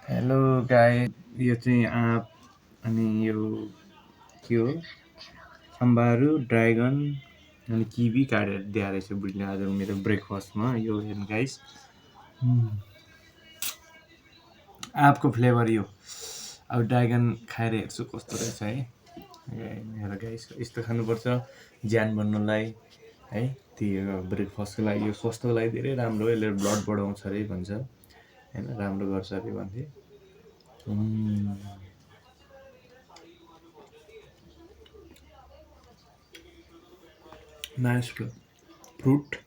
Hello guys, यो चाहिँ आँप अनि यो के हो अम्बारु ड्रागन अनि किवी काटेर दिएको रहेछ बुढीले आज मेरो ब्रेकफास्टमा। यो हेर्नु गाइस, आँपको फ्लेभर यो। अब ड्रागन खाएर हेर्छु कस्तो रहेछ है। हेर गाइस, यस्तो खानुपर्छ ज्यान बन्नलाई है। त्यो ब्रेकफास्टको लागि यो स्वास्थ्यको लागि धेरै राम्रो हो। यसले ब्लड बढाउँछ अरे भन्छ हैन, राम्रो गर्छ अरे भन्थे। Nice fruit.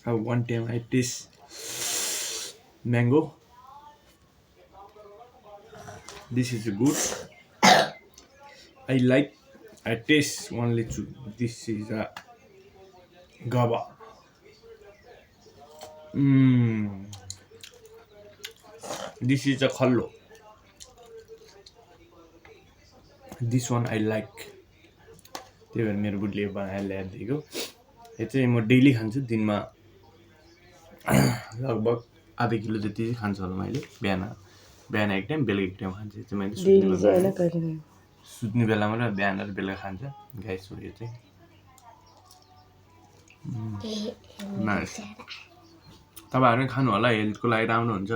One time I taste mango. This is good. I taste only two. This is a guava. This is a khallo. This one I like. त्यही भएर मेरो बुढीले बनाएर ल्याएर दिएको। यो चाहिँ म डेली खान्छु, दिनमा लगभग आधा किलो जति चाहिँ खान्छु होला मैले। बिहान एक टाइम, बेलुका एक टाइम खान्छु। यो चाहिँ मैले सुत्ने बेलामा र बिहान र बेलुका खान्छ गाइस। हो यो चाहिँ नाइस। तपाईहरु खानु होला, हेल्थको लागि राम्रो हुन्छ।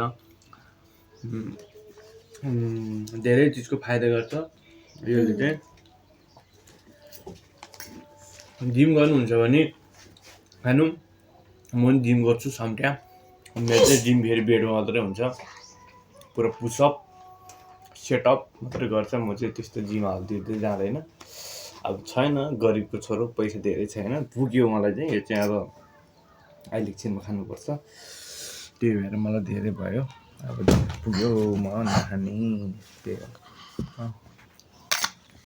धेरै चीजको फाइदा गर्छ यसले चाहिँ। जिम गर्नुहुन्छ भने खानु। म पनि जिम गर्छु समट्या। मेरो चाहिँ जिम फेरि बेडमा मात्रै हुन्छ, पुरा पुसअप सेटअप मात्रै गर्छ। म चाहिँ त्यस्तो जिम हालतिर जाँदैन। अब छैन, गरिबको छोरो, पैसा धेरै छैन। पुग्यो मलाई चाहिँ यो चाहिँ। अब अहिले एकछिनमा खानुपर्छ, त्यही भएर मलाई धेरै भयो। अब पुग्यो, म नखाने त्यही हो।